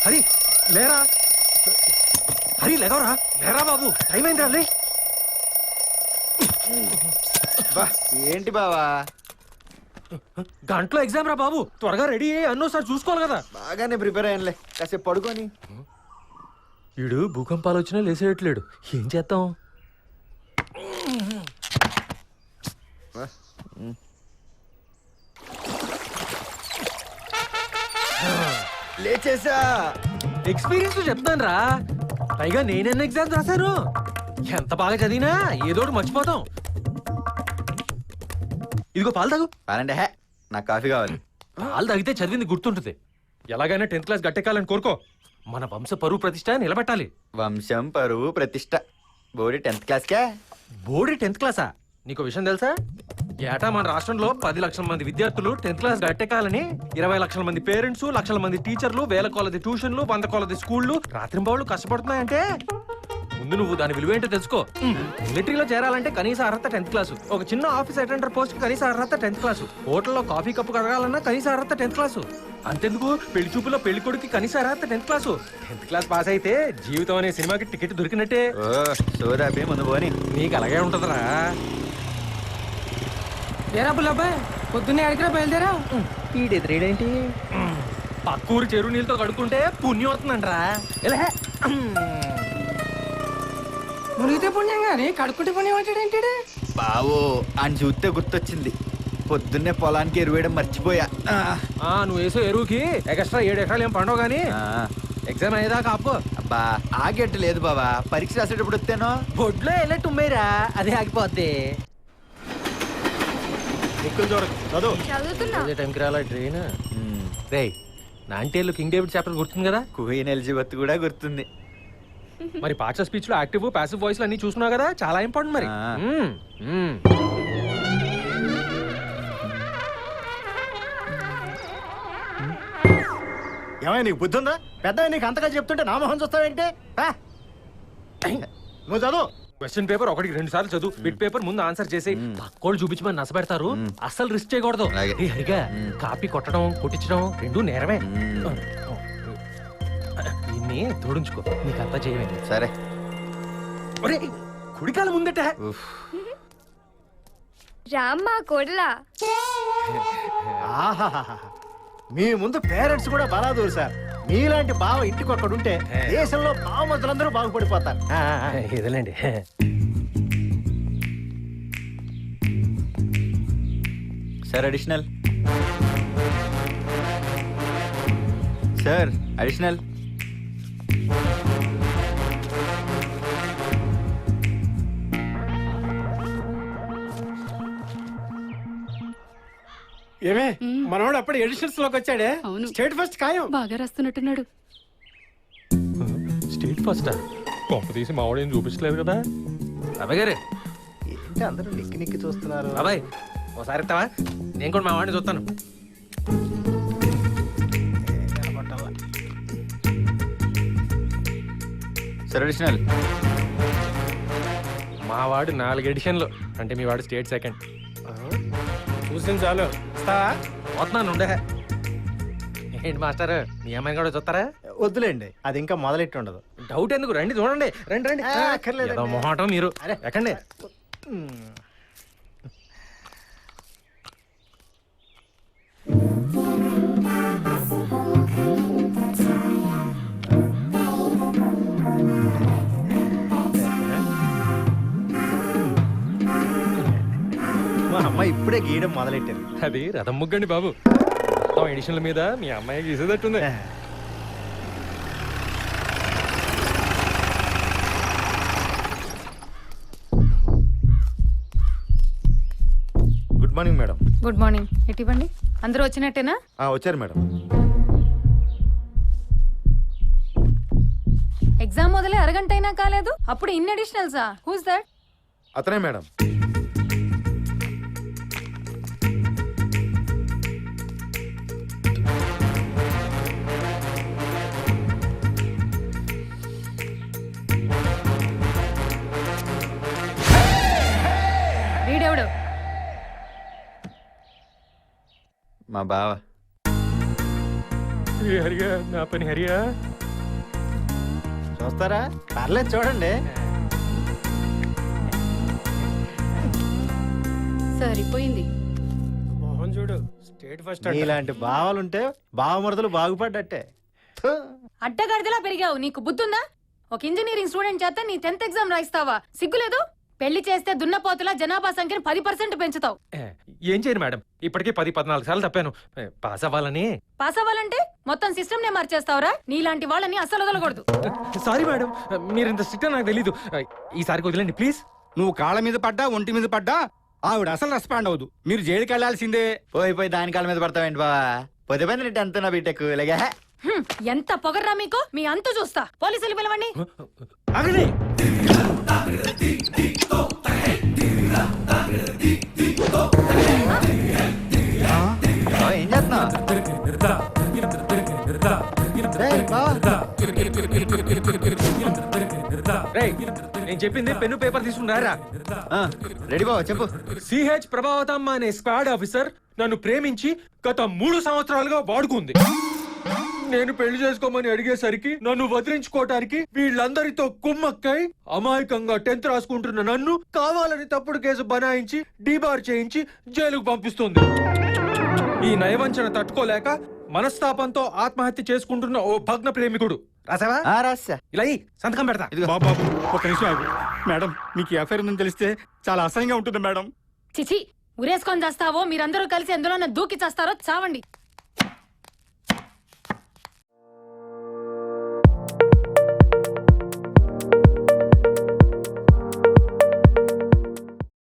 హరి లేరా, హరి లేవరా, లేరా బాబు, టైం అయిందిరా లే. ఏంటి బావా గంటలో ఎగ్జామ్ రా బాబు, త్వరగా రెడీ అయ్యి అన్నోసారి చూసుకోవాలి కదా. బాగానే ప్రిపేర్ అయ్యానులే, కాసేపు పడుకొని. వీడు భూకంపాలు వచ్చినా లేసేయట్లేడు, ఏం చేద్దాం? లేచేసా. ఎక్స్పీరియన్స్ చెప్తాను రా, పైగా నేనెన్న ఎగ్జామ్స్ రాశాను. ఎంత బాగా చదివినా ఏదోటి మర్చిపోతాం. ఇదిగో పాలు తాగు. పాలంటే హే, నాకు కాఫీ కావాలి. పాలు తాగితే చదివింది గుర్తుంటుంది. ఎలాగైనా 10th క్లాస్ గట్టెక్కాలని కోరుకో. మన వంశ పరువు ప్రతిష్ట నిలబెట్టాలి. వంశం పరువు ప్రతిష్ట. బోడి 10th క్లాస్కే. బోడి 10th క్లాసా? నీకు విషయం తెలుసా? ఏటా మన రాష్ట్రంలో 10 లక్షల మంది విద్యార్థులు 10th క్లాస్ గట్టెక్కాలని 20 లక్షల మంది పేరెంట్స్, లక్షల మంది టీచర్లు, వేల కొలది ట్యూషన్లు, 100 కొలది స్కూళ్లు రాత్రింబావులు కష్టపడుతున్నాయంటే ముందు నువ్వు దాని విలువ ఏంటో తెలుసుకో. మిలిటరీలో చేరాలంటే కనీస అర్హత 10th క్లాసు. ఒక చిన్న ఆఫీస్ అటెండర్ పోస్ట్ కనీస అర్హత 10th క్లాసు. హోటల్లో కాఫీ కప్పు కడగాలన్నా కనీస అర్హత 10th క్లాసు. అంతెందుకు పెళ్లి చూపులో పెళ్లి కొడుకు కనీస అర్హత 10th class. 10th class pass అయితే జీవితం అనే సినిమాకి టికెట్ దొరికినట్టే. సోదాపి ముందు పోని. నీకు అలాగే ఉంటదిరా. ఏరా బుల్లబ్బాయ్, పొద్దున్నే అడిగిరా బయలుదేరా. ఏంటి పక్కూరు చెరువు నీళ్ళతో కడుక్కుంటే పుణ్యం వస్తుందంటరా. మునిగితే పుణ్యం గాని కడుక్కుంటే పుణ్యం అంటాడేంటి? బావో అని చూస్తే గుర్తొచ్చింది, పొద్దున్నే పొలానికి ఎరువేయడం మర్చిపోయా. నువ్వు వేసే ఎరువుకి ఎక్స్ట్రా 7 ఎకరాలు ఏం పండవు గానీ ఎగ్జామ్ అయ్యేదాకా ఆపు. అబ్బా ఆగేట్టు లేదు బావా, పరీక్ష రాసేటప్పుడు వస్తేనో బొడ్లో వెళ్ళట్టు ఉమ్మేరా, అదే ఆగిపోద్ది. అదే టైంకి రాలా ట్రైన్. రే నాంటేళ్ళు కింగ్ డేవిడ్ చాప్టర్ గుర్తుంది కదా? క్వీన్ ఎలిజబెత్ కూడా గుర్తుంది. మరి పార్ట్స్ స్పీచ్ లో యాక్టివ్ ప్యాసివ్ వాయిస్ అన్ని చూసుకున్నావు కదా, చాలా ఇంపార్టెంట్. మరి ఏమైనా నీకు బుద్ధి ఉందా? పెద్ద నీకు అంతగా చెప్తుంటే నా మొహం చూస్తావేంటి? నువ్వు చదువు. క్వశ్చన్ పేపర్ 1కి 2 సార్లు చదువు. బిట్ పేపర్ ముందు ఆన్సర్ చేసి పక్కోళ్ళు చూపించమని నసపెడతారు. అస్సలు రిస్క్ చేయకూడదు. హరిగా కాపీ కొట్టడం కొట్టించడం 2 నేరమే. దీన్ని తోడించుకో, నీకంతా చేయవేంటి? సరే. కుడికాల ముందట రామ్మా కొడలా. మీ ముందు పేరెంట్స్ కూడా బలాదూరు సార్. మీలాంటి బావ ఇంటికి ఒక్కడుంటే దేశంలో బావమతులందరూ బాగుపడిపోతారు. ఇదేలేండి. Sir additional. Sir additional. ఏమే మనోడు అప్పుడు ఎడిషన్స్ లోకి వచ్చాడే. స్టేట్ ఫస్ట్ ఖాయం. బాగా రాస్తున్నట్టున్నాడు. స్టేట్ ఫస్ట్ కొంప తీసి మావాడేం చూపించలేదు కదా. అబ్బాయి గారు ఏంటి అందరూ నిక్కి నిక్కి చూస్తున్నారు? బాబాయ్ ఒకసారి ఇస్తావా? నేను కూడా మా వాడిని చూస్తాను. Sir additional. మా వాడు 4 ఎడిషన్లు అంటే మీ వాడు స్టేట్ సెకండ్. చూసింది చాలు. పోతున్నాను ఉండే. ఏంటి మాస్టర్, మీ అమ్మాయిని కూడా చూస్తారా? వద్దులేండి, అది ఇంకా మొదలెట్టి ఉండదు. డౌట్ ఎందుకు, రండి చూడండి. రండి రండి. ఏదో మొహాటం మీరు. ఎక్కండి. మా అమ్మాయి ఇప్పుడే గీయడం మొదలెట్టారు. అది రథం ముగ్గండి బాబు. మొత్తం ఎడిషన్ల మీద మీ అమ్మాయి గీసేటట్టుంది. Good morning madam. Good morning. ఎట్టివ్వండి. అందరూ వచ్చినట్టేనా? వచ్చారు మేడం. ఎగ్జామ్ మొదలై అరగంట అయినా కాలేదు, అప్పుడు ఇన్ అడిషనల్సా? Who's that? అతనే మేడం. మా బావ. హరియా నా పని హరియా. చూస్తారా? పర్లేదు చూడండి. సరిపోయింది. మోహన్ చూడు స్టేట్ ఫస్ట్ ఇలాంటి బావలుంటే బావమరదలు బాగుపడ్డట్టే. థు. అడ్డగాడిదలా పెరిగావు, నీకు బుద్ధుందా? ఒక ఇంజనీరింగ్ స్టూడెంట్ చేత నీ 10th ఎగ్జామ్ రాయిస్తావా? సిగ్గులేదు? పెళ్లి చేస్తే దున్నపోతులా జనాభా సంఖ్యను 10% పెంచుతావు. ఏం చేయను మేడం, ఇప్పటికే 10-14 సార్లు తప్పాను. పాస్ అవ్వాలని. పాస్ అవ్వాలంటే మొత్తం సిస్టమ్ నే మార్చేస్తావురా? నీలాంటి వాళ్ళని అస్సలు వదలకూడదు. సారీ మేడం, మీరు ఇంత స్ట్రిక్ట్ నాకు తెలీదు. ఈసారికి వదిలేండి ప్లీజ్. నువ్వు కాళ్ళ మీద పడ్డా ఒంటి మీద పడ్డా ఆవిడ అసలు రెస్పాండ్ అవ్వదు. మీరు జైలుకి వెళ్లాల్సిందే. పోయి దాని కాళ్ళ మీద పడతావేంటి బావా? పొద్దు పైన టెన్త్ నా బీటెక్ ఇలాగే. ఎంత పొగర్రా మీకు? మీ అంతు చూస్తా. పోలీసులు పిలవండి. అగని ఏం చేస్తున్నావు? రేయ్, నేను చెప్పింది పెన్ను పేపర్ తీసుకున్నారా? రెడీ బావ చెప్పు. సిహెచ్ ప్రభావతమ్మ అనే స్క్వాడ్ ఆఫీసర్ నన్ను ప్రేమించి గత 3 సంవత్సరాలుగా వాడుకుంది. నేను పెళ్లి చేసుకోమని అడిగేసరికి నన్ను వదిలించుకోవటానికి వీళ్ళందరితో కుమ్మక్కై అమాయకంగా 10th రాసుకుంటున్న నన్ను కావాలని తప్పుడు కేసు బనాయించి డీబార్ చేయించి జైలుకు పంపిస్తుంది. ఈ నయవంచన తట్టుకోలేక మనస్తాపంతో ఆత్మహత్య చేసుకుంటున్న ఓ భగ్న ప్రేమికుడు. రాసావా? రాసా. ఇలా సంతకం పెడతా. బాబు ఒక నిమిషం ఆగు. మేడం మీకు ఈ అఫైర్ ఉందని తెలిస్తే చాలా అసహ్యంగా ఉంటుంది మేడం. చిచి, ఉరేసుకొని చేస్తావో మీరందరూ కలిసి ఎందులోనే దూకి చేస్తారో చావండి.